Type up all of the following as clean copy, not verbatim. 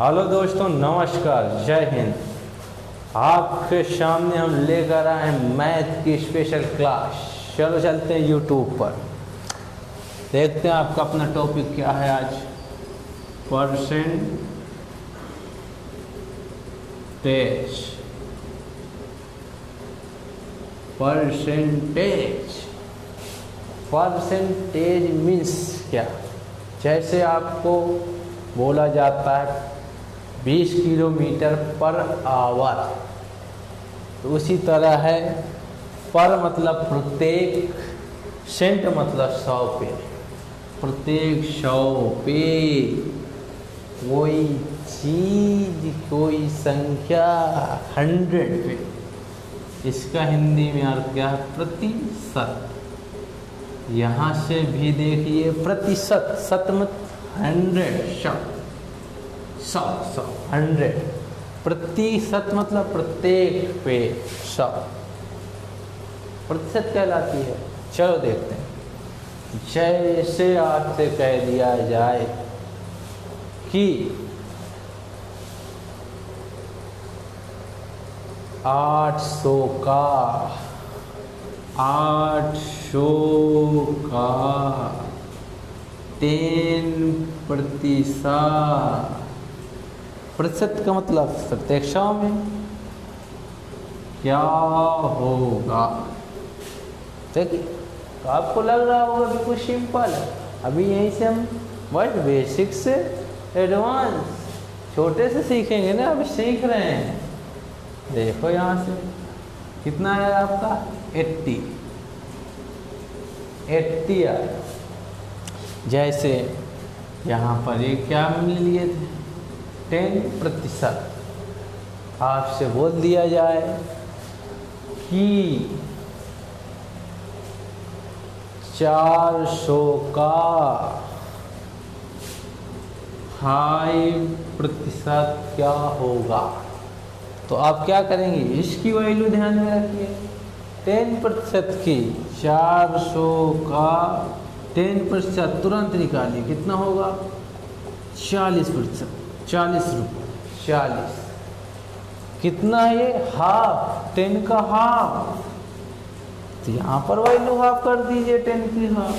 Hello दोस्तों, नमस्कार, जय हिंद। आपके सामने हम लेकर आए हैं मैथ की स्पेशल क्लास। चलो चलते हैं यूट्यूब पर, देखते हैं आपका अपना टॉपिक क्या है आज। परसेंटेज मीन्स क्या? जैसे आपको बोला जाता है 20 किलोमीटर पर आवर, तो उसी तरह है पर मतलब प्रत्येक, सेंट मतलब 100 पे, प्रत्येक 100 पे कोई चीज, कोई संख्या 100 पे, इसका हिंदी में अर्थ क्या है? प्रतिशत। यहाँ से भी देखिए प्रतिशत, शत मत 100, 100 प्रतिशत मतलब प्रत्येक पे 100 प्रतिशत कहलाती है। चलो देखते हैं। जैसे आपसे कह दिया जाए कि 800 का 10% प्रतिशत का मतलब प्रत्येक 100 में क्या होगा? देखिए, तो आपको लग रहा होगा कि कुछ सिंपल है। अभी यहीं से हम वर्ड बेसिक से एडवांस छोटे से सीखेंगे ना, अभी सीख रहे हैं। देखो यहाँ से कितना है आपका 80 आया। जैसे यहाँ पर ये क्या मिल लिए थे? 10%। आपसे बोल दिया जाए कि 400 का 5% क्या होगा? तो आप क्या करेंगे? इसकी वैल्यू ध्यान में रखिए। 10% की 400 का 10% तुरंत निकालिए, कितना होगा? 40%, 40 रुपये, 40। कितना है ये? हाफ, 10 का हाफ। तो यहाँ पर वैल्यू हाफ कर दीजिए, 10 की हाफ।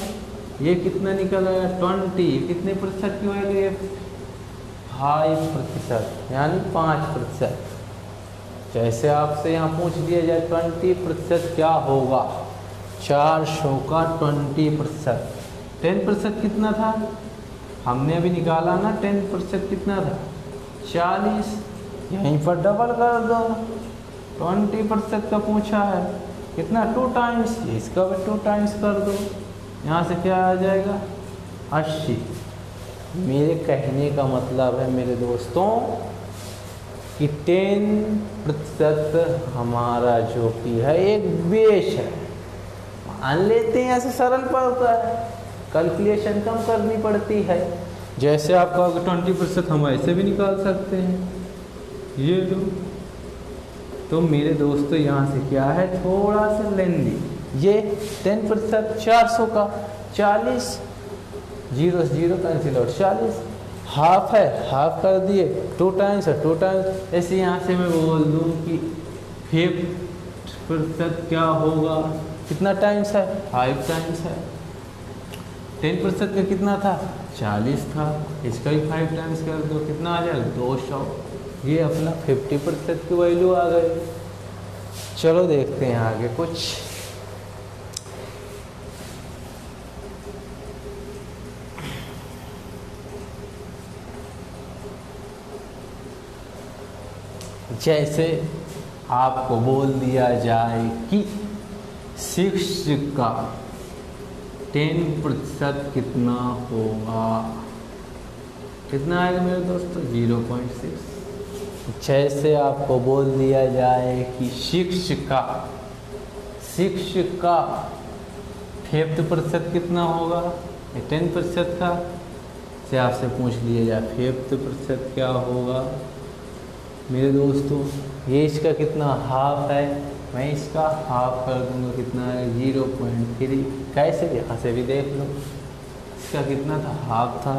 ये कितना निकल आया? 20। कितने प्रतिशत की वैल्यू है? 5%, यानी 5%। जैसे आपसे यहाँ पूछ दिया जाए 20% क्या होगा? 400 का 20%, 10% कितना था? हमने अभी निकाला ना, 10% कितना था? 40। यहीं पर डबल कर दो, 20% का पूछा है, कितना? 2 टाइम्स, इसका भी 2 टाइम्स कर दो। यहाँ से क्या आ जाएगा? 80। मेरे कहने का मतलब है मेरे दोस्तों कि 10% हमारा जो कि है एक बेस है। मान लेते हैं, ऐसे सरल पड़ता है, कैलकुलेशन कम करनी पड़ती है। जैसे आपका 20% हम ऐसे भी निकाल सकते हैं, ये लो। तो मेरे दोस्तों यहाँ से क्या है, थोड़ा सा लेंदी। ये 10% 400 का 40, 0 से 0 कैंसिल आउट, 40। हाफ है, हाफ कर दिए, 2 टाइम्स है, 2 टाइम्स। ऐसे यहाँ से मैं बोल दूँ कि 5% क्या होगा? कितना टाइम्स है? 5 टाइम्स है। 10% का कितना था? 40 था, इसका भी 5 टाइम्स कर दो, कितना आ जाएगा? 200। ये अपना 50% की वैल्यू आ गई। चलो देखते हैं आगे कुछ। जैसे आपको बोल दिया जाए कि 6 का 10% कितना होगा? कितना आएगा मेरे दोस्तों? 0.6। जैसे आपको बोल दिया जाए कि 6 का 50% कितना होगा? 10% का से आपसे पूछ लिया जाए 50% क्या होगा? मेरे दोस्तों ये इसका कितना हाफ है, मैं इसका हाफ कर दूंगा, कितना है? 0.3। कैसे? यहाँ से भी देख लो, इसका कितना था? हाफ था।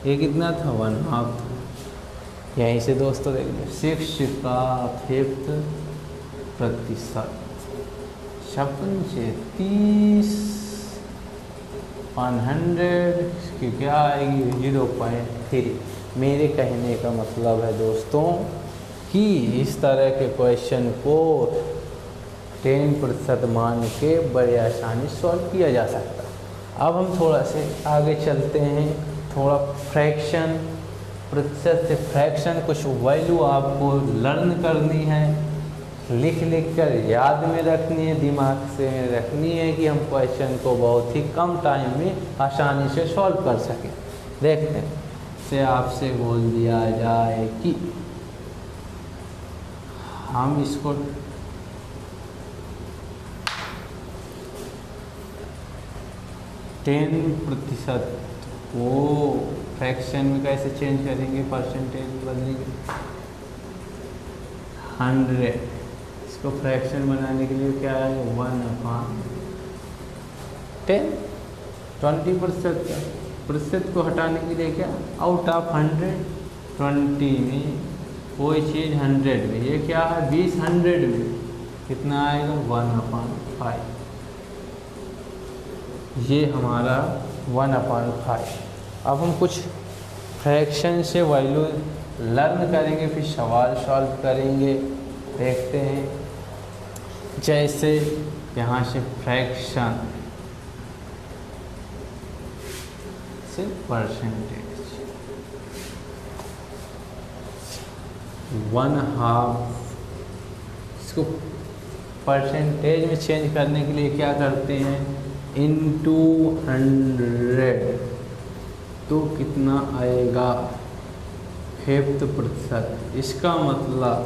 ये कितना था? 1/2 था। यहीं से दोस्तों देख लो 6 का 5th प्रतिशत 56 30 100 की क्या आएगी 0.3। मेरे कहने का मतलब है दोस्तों कि इस तरह के क्वेश्चन को 10% मान के बड़े आसानी सॉल्व किया जा सकता है। अब हम थोड़ा से आगे चलते हैं, थोड़ा फ्रैक्शन, प्रतिशत से फ्रैक्शन कुछ वैल्यू आपको लर्न करनी है, लिख लिख कर याद में रखनी है, दिमाग से रखनी है कि हम क्वेश्चन को बहुत ही कम टाइम में आसानी से सॉल्व कर सकें। देखते हैं से आपसे बोल दिया जाए कि हम इसको टेन प्रतिशत को फ्रैक्शन में कैसे चेंज करेंगे, परसेंटेज बदलेंगे 100। इसको फ्रैक्शन बनाने के लिए क्या है 1/10 20% का प्रतिशत को हटाने के लिए क्या आउट ऑफ 100 20 में कोई चीज़ 100 में, ये क्या है 20 100 में कितना आएगा 1/5। ये हमारा 1/5। अब हम कुछ फ्रैक्शन से वैल्यू लर्न करेंगे, फिर सवाल सॉल्व करेंगे। देखते हैं जैसे यहाँ से फ्रैक्शन से परसेंटेज 1/2, इसको परसेंटेज में चेंज करने के लिए क्या करते हैं इनटू 100, तो कितना आएगा 5th प्रतिशत। इसका मतलब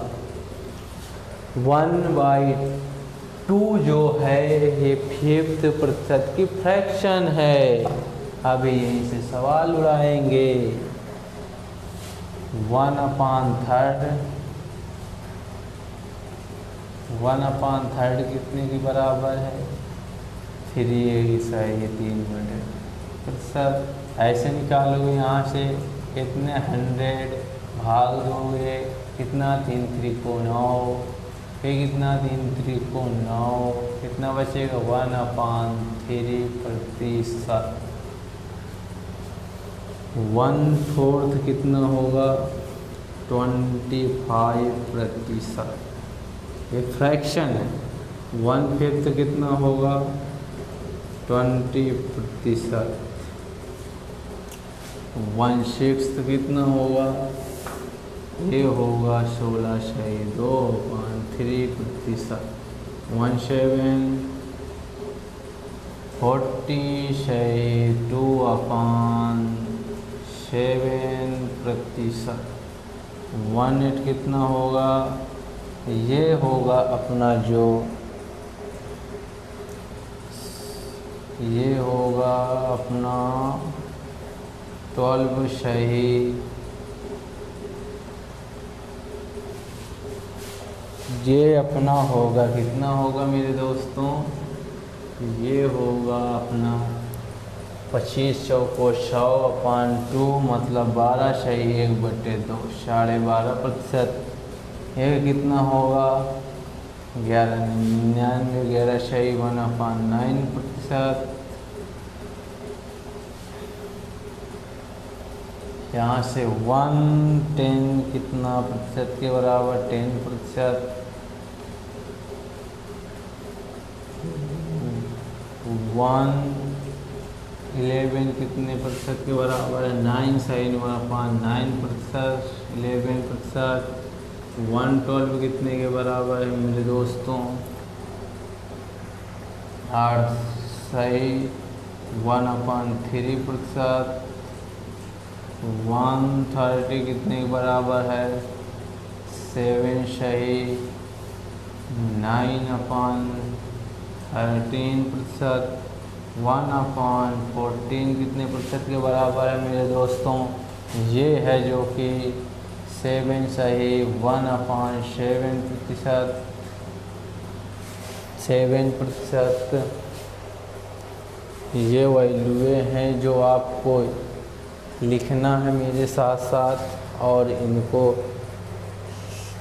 1/2 जो है ये 5th प्रतिशत की फ्रैक्शन है। अभी यहीं से सवाल उड़ाएंगे 1/3 कितने के बराबर है 3/3 ऐसे निकालोगे यहाँ से कितने 100 भाग दोगे कितना 3 3 को 9, फिर कितना 3 3 को 9, कितना बचेगा 1/3 1/4 कितना होगा 25%। ये फ्रैक्शन है। 1/5 कितना होगा 20%। 1/6 कितना होगा, ये होगा 16/2/3%। 1/7 40/2/7%। 1/8 कितना होगा, ये होगा अपना जो ये होगा अपना 12 ये अपना होगा कितना होगा मेरे दोस्तों, ये होगा अपना 25 चौको 100/2 मतलब 12/1/2 12.5%। ये कितना होगा 11/99 यहाँ से 110 कितना प्रतिशत के बराबर 10%। 111 कितने प्रतिशत के बराबर है 9/9%। 11%। 112 कितने के बराबर है मेरे दोस्तों 8/1/3%। 130 कितने के बराबर है 7/9/13%। 1/14 कितने प्रतिशत के बराबर है मेरे दोस्तों, ये है जो कि 7/1/7%। 7%। ये वैल्यूएँ हैं जो आपको लिखना है मेरे साथ साथ। और इनको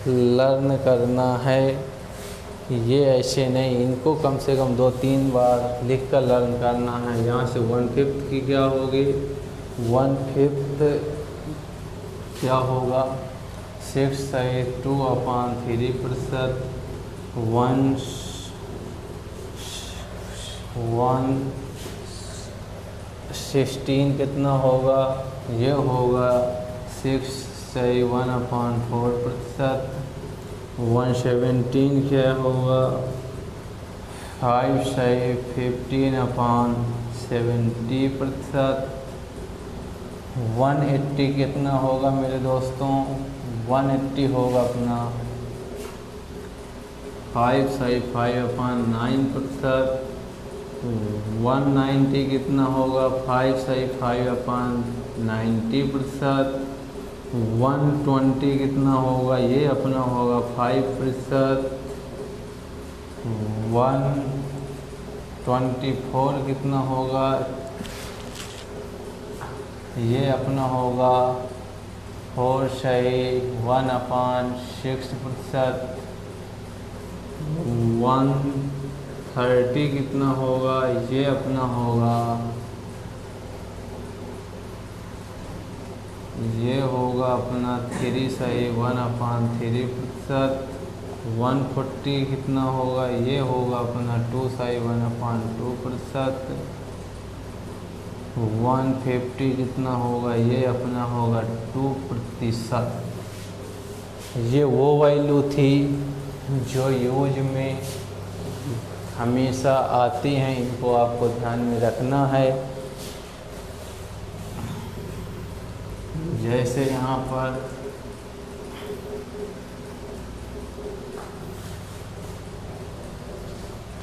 लर्न करना है। ये ऐसे नहीं, इनको कम से कम 2-3 बार लिख कर लर्न करना है। यहाँ से 1/5 की क्या होगी, 1/5 क्या होगा, 6/2/3%। 1/16 कितना होगा, ये होगा 6/1/4%। 1/17 क्या होगा, 5/15/70%। 180 कितना होगा मेरे दोस्तों, 180 होगा अपना 5/5/9%। 190 कितना होगा, 5/5/90%। 120 कितना होगा, ये अपना होगा 5%। 124 कितना होगा, ये अपना होगा 4/1/6%। 130 कितना होगा, ये अपना होगा, ये होगा अपना 3/1/3%। 140 कितना होगा, ये होगा अपना 2/1/2%। 150 कितना होगा, ये अपना होगा 2%। ये वो वैल्यू थी जो यूज में हमेशा आती हैं, इनको आपको ध्यान में रखना है। जैसे यहाँ पर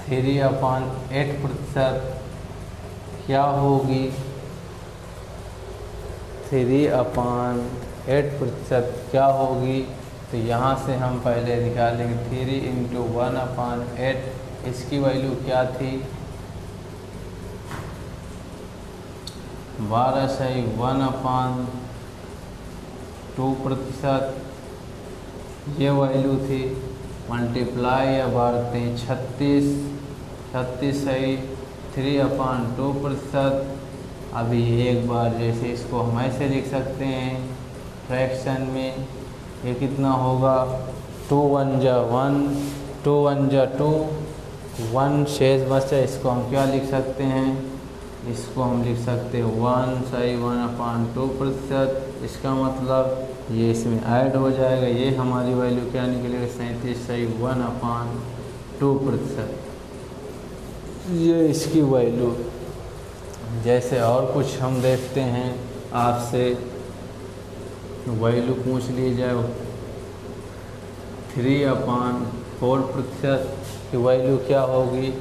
3/8% क्या होगी, 3/8% क्या होगी, तो यहाँ से हम पहले निकालेंगे 3 × 1/8। इसकी वैल्यू क्या थी, 12/1/2%। ये वैल्यू थी। मल्टीप्लाई या बढ़ते 36/3/2%। अभी एक बार जैसे इसको हम ऐसे लिख सकते हैं फ्रैक्शन में, ये कितना होगा, 2 1 जा 1, 2 1 जा 2, 1 शेष बचा, इसको हम क्या लिख सकते हैं, इसको हम लिख सकते हैं 1/1/2%। इसका मतलब ये इसमें ऐड हो जाएगा, ये हमारी वैल्यू क्या निकलेगा, 37/1/2%। ये इसकी वैल्यू। जैसे और कुछ हम देखते हैं, आपसे वैल्यू पूछ ली जाए 3/4% की वैल्यू क्या होगी,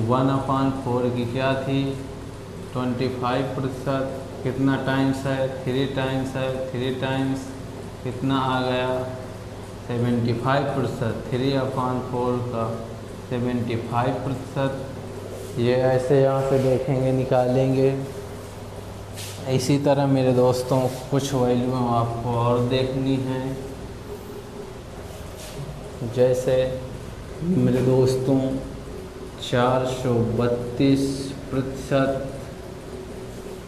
1/4 की क्या थी, 25%। कितना टाइम्स है, 3 टाइम्स है, 3 टाइम्स कितना आ गया, 75%। 3/4 का 75%। ये ऐसे यहाँ से देखेंगे, निकालेंगे। इसी तरह मेरे दोस्तों कुछ वैल्यू आपको और देखनी है। जैसे मेरे दोस्तों 432%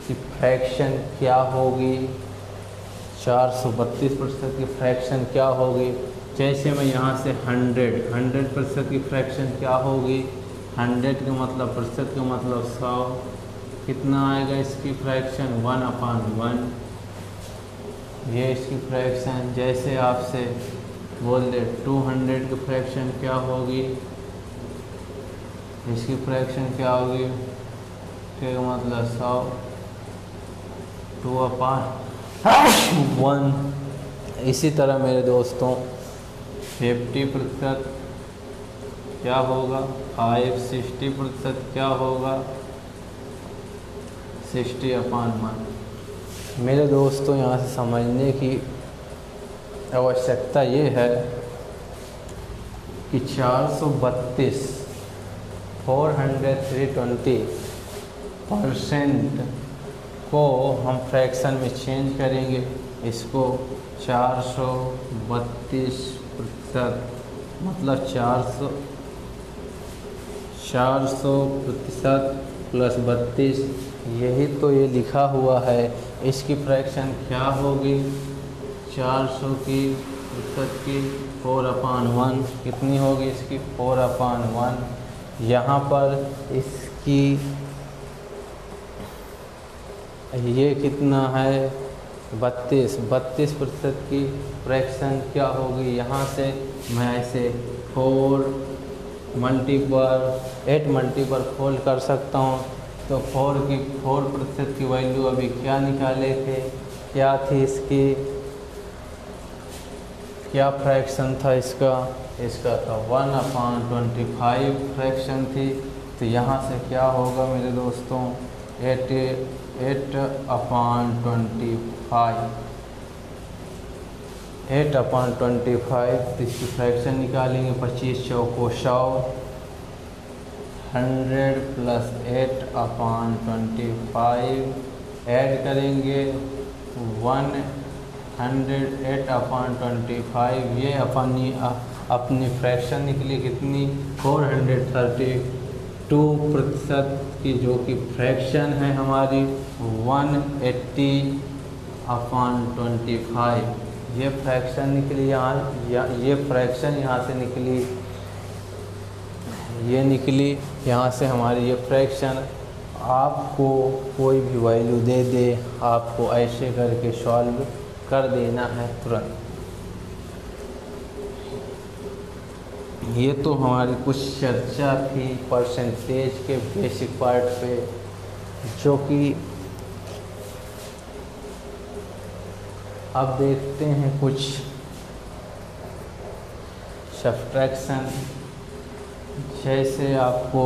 की फ्रैक्शन क्या होगी, 432% की फ्रैक्शन क्या होगी। जैसे मैं यहाँ से 100% की फ्रैक्शन क्या होगी, 100 का मतलब प्रतिशत का मतलब 100, कितना आएगा इसकी फ्रैक्शन, 1/1। ये इसकी फ्रैक्शन। जैसे आपसे बोल दे 200 की फ्रैक्शन क्या होगी, इसकी फ्रैक्शन क्या होगी, ठीक है, मतलब 100, 2/1। इसी तरह मेरे दोस्तों 50% क्या होगा, 60% क्या होगा, 60/1। मेरे दोस्तों यहाँ से समझने की आवश्यकता ये है कि 420% को हम फ्रैक्शन में चेंज करेंगे। इसको 432% मतलब 400% प्लस 32, यही तो ये लिखा हुआ है। इसकी फ्रैक्शन क्या होगी? 400 की प्रतिशत की 4/1 कितनी होगी इसकी? 4/1। यहाँ पर इसकी ये कितना है? 32% की फ्रैक्शन क्या होगी? यहाँ से मैं ऐसे 8 मल्टीपल फोल्ड कर सकता हूँ। तो 4% की वैल्यू अभी क्या निकाले थे? क्या थी इसकी? क्या फ्रैक्शन था इसका? इसका था 1/25 फ्रैक्शन थी। तो यहाँ से क्या होगा मेरे दोस्तों? 8/25 तो इसकी फ्रैक्शन निकालेंगे। 25 चौको 100, 100 प्लस 8/25 ऐड करेंगे 108/25। ये अपनी फ्रैक्शन निकली कितनी? 432% की, जो कि फ्रैक्शन है हमारी 180/25। ये फ्रैक्शन निकली यहाँ, ये फ्रैक्शन यहाँ से निकली, ये निकली यहाँ से हमारी ये फ्रैक्शन। आपको कोई भी वैल्यू दे दे, आपको ऐसे करके सॉल्व कर देना है तुरंत। ये तो हमारी कुछ चर्चा थी परसेंटेज के बेसिक पार्ट पे, जो कि अब देखते हैं कुछ सब्ट्रैक्शन। जैसे आपको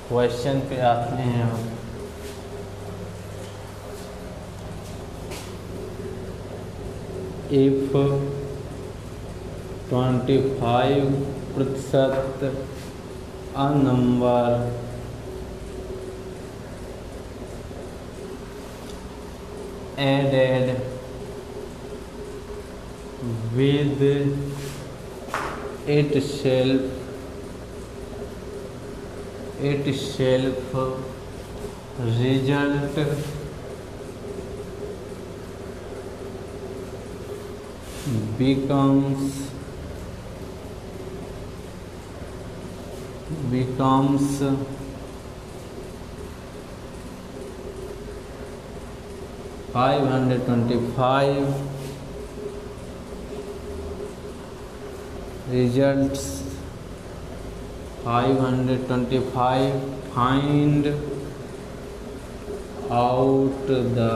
क्वेश्चन पे आते हैं हम। If 25% a number added with itself result becomes 525 results 525 find out the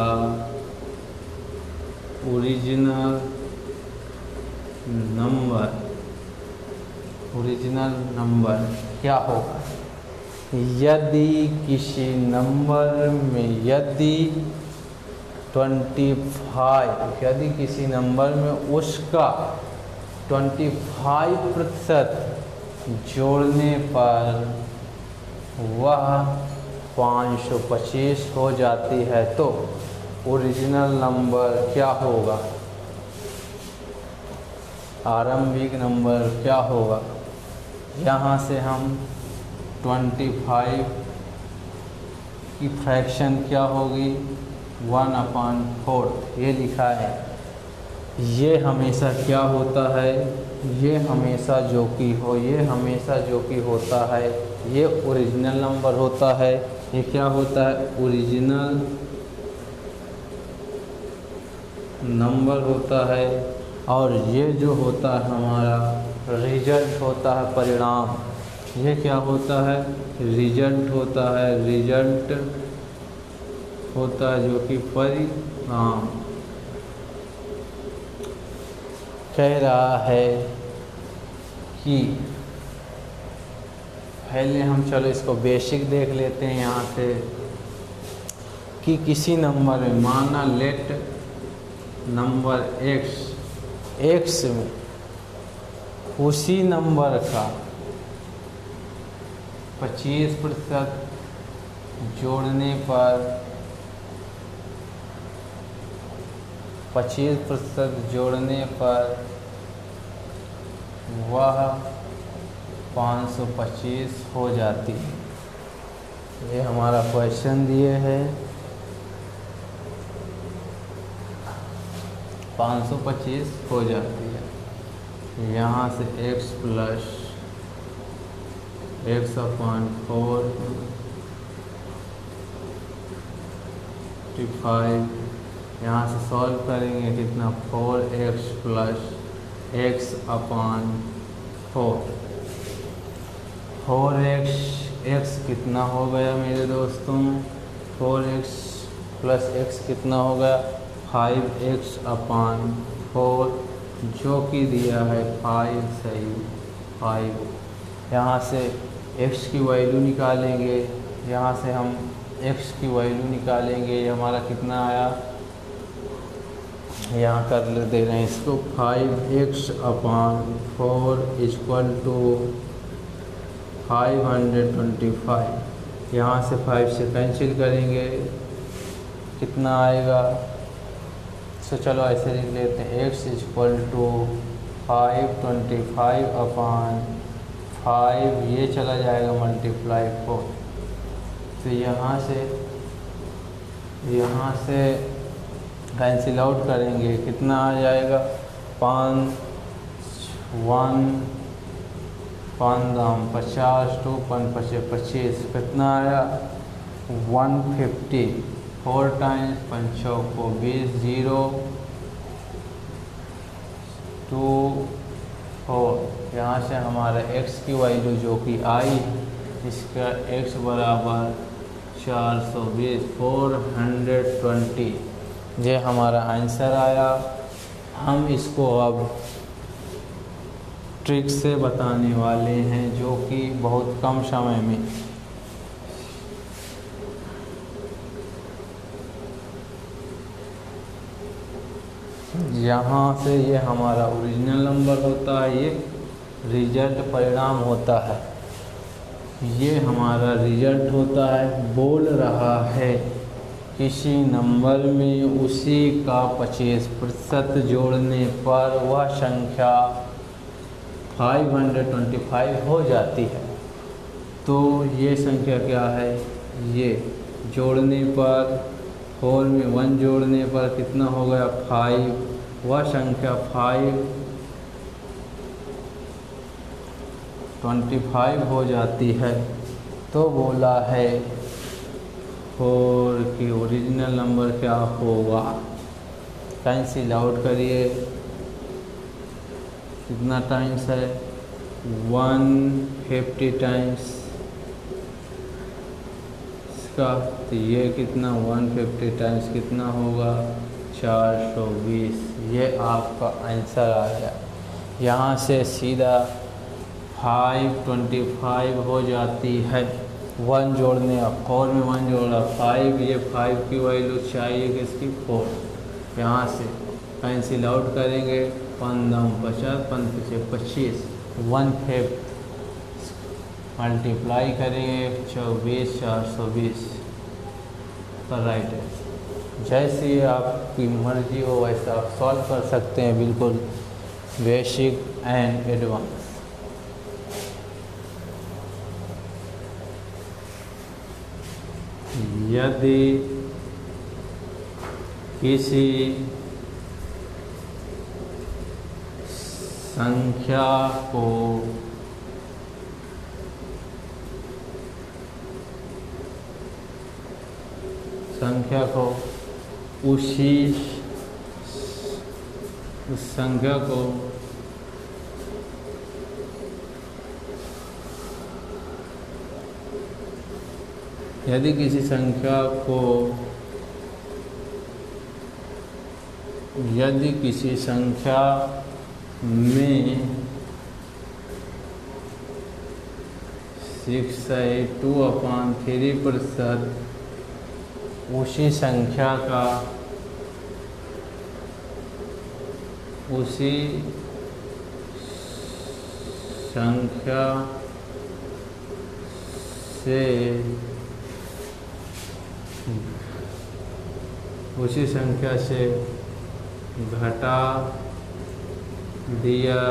original number क्या होगा? यदि किसी नंबर में यदि किसी नंबर में उसका 25% जोड़ने पर वह 525 हो जाती है, तो ओरिजिनल नंबर क्या होगा? आरंभिक नंबर क्या होगा? यहाँ से हम 25 की फ्रैक्शन क्या होगी? 1/4 ये लिखा है। ये हमेशा क्या होता है? ये हमेशा जो कि होता है, ये ओरिजिनल नंबर होता है। ये क्या होता है? ओरिजिनल नंबर होता है। और ये जो होता है हमारा रिजल्ट होता है, परिणाम। ये क्या होता है? रिजल्ट होता है जो कि परिणाम। कह रहा है कि पहले हम चलो इसको बेसिक देख लेते हैं यहाँ से, कि किसी नंबर में माना लेट नंबर x में उसी नंबर का 25% जोड़ने पर 25% जोड़ने पर वह 525 हो जाती है। ये हमारा क्वेश्चन दिए है 525 हो जाती है। यहाँ से x प्लस x/4 55, यहाँ से सॉल्व करेंगे कितना 4x प्लस x/4 4x कितना हो गया मेरे दोस्तों, 4x प्लस x कितना हो गया 5x/4 जो कि दिया है 5 सही 5। यहाँ से x की वैल्यू निकालेंगे, यहाँ से हम x की वैल्यू निकालेंगे, ये हमारा कितना आया, यहाँ कर दे रहे हैं इसको 5x/4 = 525। यहाँ से 5 से कैंसिल करेंगे कितना आएगा, तो चलो ऐसे लिख लेते हैं x = 525/5, ये चला जाएगा मल्टीप्लाई 4। तो यहाँ से कैंसिल आउट करेंगे कितना आ जाएगा 5 1 50 2 25 कितना आया 150। 4 टाइम्स 5 को 20 0 2 4। यहाँ से हमारा x की वैल्यू जो कि आई, इसका x बराबर 420 420, ये हमारा आंसर आया। हम इसको अब ट्रिक से बताने वाले हैं जो कि बहुत कम समय में। यहाँ से ये हमारा ओरिजिनल नंबर होता है, ये रिजल्ट परिणाम होता है, ये हमारा रिजल्ट होता है। बोल रहा है किसी नंबर में उसी का 25% जोड़ने पर वह संख्या 525 हो जाती है। तो ये संख्या क्या है, ये जोड़ने पर 4 में 1 जोड़ने पर कितना हो गया 5, वह संख्या 525 हो जाती है। तो बोला है 4 की ओरिजिनल नंबर क्या होगा, कैंसिल आउट करिए कितना टाइम्स है 150 टाइम्स इसका, तो ये कितना 150 टाइम्स कितना होगा 420। ये आपका आंसर आ गया। यहाँ से सीधा 525 हो जाती है। 1 जोड़ने, 4 में 1 जोड़ा 5, ये 5 की वैल्यू चाहिए किसकी 4। यहाँ से कैंसिल आउट करेंगे 5 50 25 1/5 मल्टीप्लाई करेंगे 24 420 पर राइट है। जैसे आपकी मर्जी हो वैसा आप सॉल्व कर सकते हैं, बिल्कुल बेसिक एंड एडवांस। यदि किसी संख्या को उसी उस संख्या को यदि किसी संख्या में 62/3% उसी संख्या से घटा दिया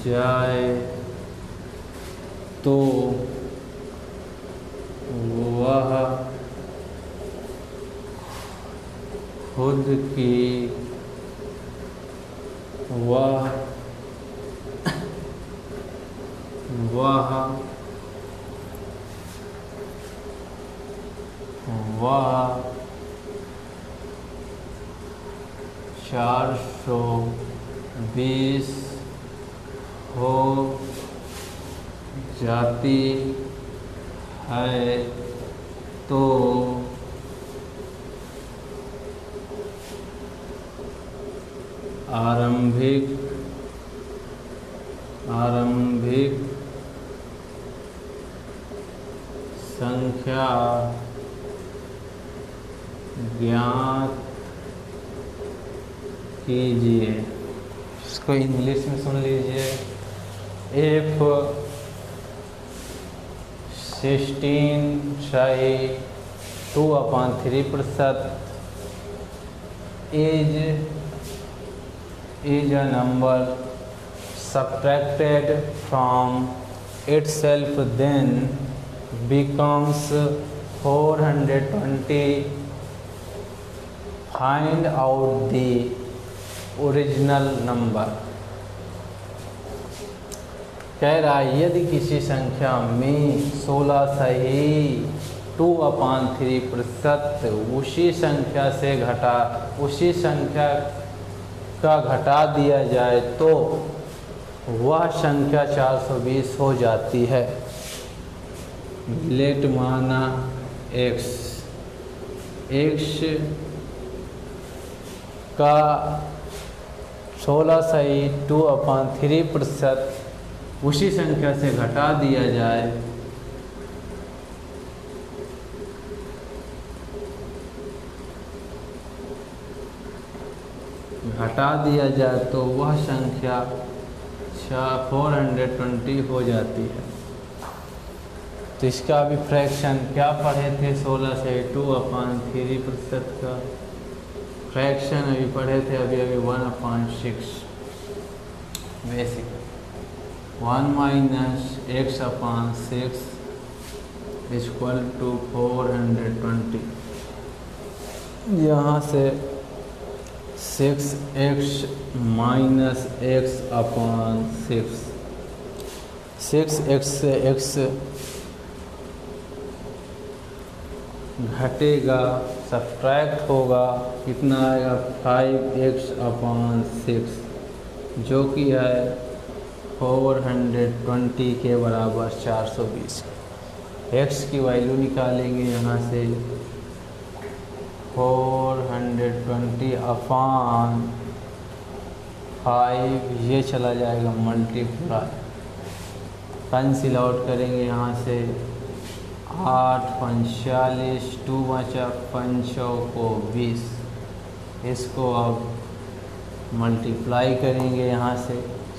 जाए तो वह खुद की वह वह 420 हो जाती है तो आरंभिक संख्या ज्ञात कीजिए। इसको इंग्लिश में सुन लीजिए। If 16 try 2/3% is a number subtracted from itself then becomes 420. Find out the original number. कह रहा है यदि किसी संख्या में 16 सही 2/3% उसी संख्या का घटा दिया जाए तो वह संख्या 420 हो जाती है। लेट माना x का 16 सही 2/3% उसी संख्या से घटा दिया जाए तो वह संख्या 420 हो जाती है। तो इसका अभी फ्रैक्शन क्या पढ़े थे? 16 से 2/3% का फ्रैक्शन अभी पढ़े थे अभी 1/6 बेसिक 1 - x/6 = 420। यहाँ से 6x - x/6 6x से x घटेगा, सब्ट्रैक्ट होगा, कितना आएगा 5x/6 जो कि है 420 के बराबर 420। x की वैल्यू निकालेंगे यहाँ से 420/5 ये चला जाएगा मल्टीप्लाई, कैंसिल आउट करेंगे यहाँ से 8 × 45 2 बचा 5 को 20। इसको अब मल्टीप्लाई करेंगे यहाँ से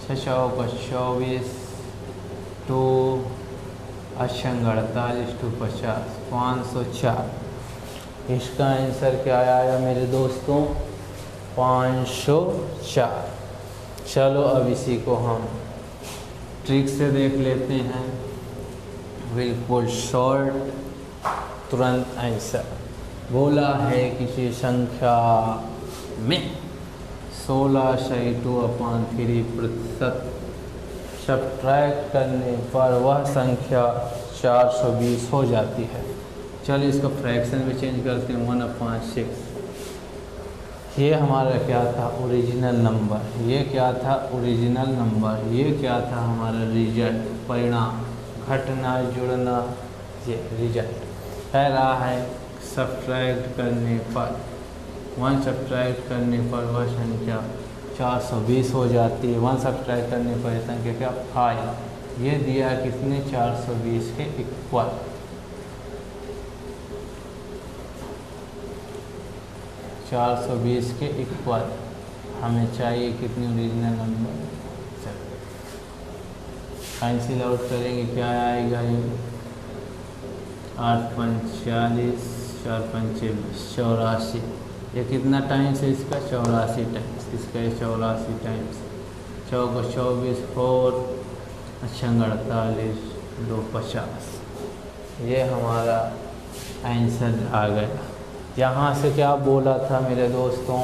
6 को 24 2 48 2 50 504। इसका आंसर क्या आया मेरे दोस्तों? 504। चलो अब इसी को हम ट्रिक से देख लेते हैं, बिल्कुल शॉर्ट तुरंत आंसर। बोला है किसी संख्या में 16 से 2/3% सब्ट्रैक्ट करने पर वह संख्या 420 हो जाती है। चलिए इसको फ्रैक्शन में चेंज करते हैं 1/6। ये हमारा क्या था? Original number. ये क्या था? Original number. ये क्या था? हमारा रिजल्ट, परिणाम, घटना, जुड़ना, ये रिजल्ट। कह रहा है सब्ट्रैक्ट करने पर 1 सब्ट्रैक्ट करने पर वह संख्या 420 हो जाती है। 1 सब्ट्रैक्ट करने पर संख्या क्या? 5। ये दिया कितने? 420 के इक्वल। 420 के इक्वल हमें चाहिए कितनी? Original number. कैंसिल आउट करेंगे, क्या आएगा? ये 8 × 5 = 40 4 × 5 = 84। ये कितना टाइम्स है इसका 84 टाइम्स, इसका ये 84 टाइम्स, 4 24 4 48 2 50। ये हमारा आंसर आ गया। यहाँ से क्या बोला था मेरे दोस्तों,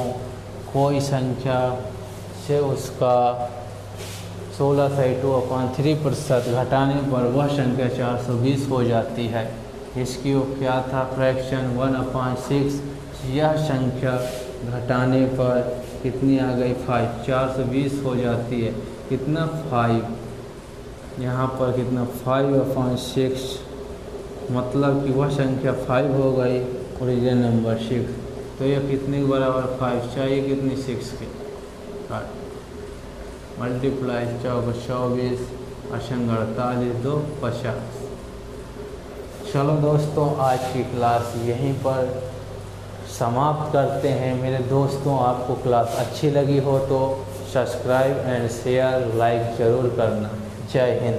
कोई संख्या से उसका 16/2/3% घटाने पर वह संख्या 420 हो जाती है। इसकी वो क्या था, फ्रैक्शन 1/6। यह संख्या घटाने पर कितनी आ गई, 5, 420 हो जाती है, कितना 5, यहाँ पर कितना 5/6, मतलब कि वह संख्या 5 हो गई, ओरिजिनल नंबर 6। तो यह कितने के बराबर, 5 चाहिए, कितनी 6 के, मल्टीप्लाई 4 24 48 2 50। चलो दोस्तों, आज की क्लास यहीं पर समाप्त करते हैं। मेरे दोस्तों, आपको क्लास अच्छी लगी हो तो सब्सक्राइब एंड शेयर लाइक ज़रूर करना। जय हिंद।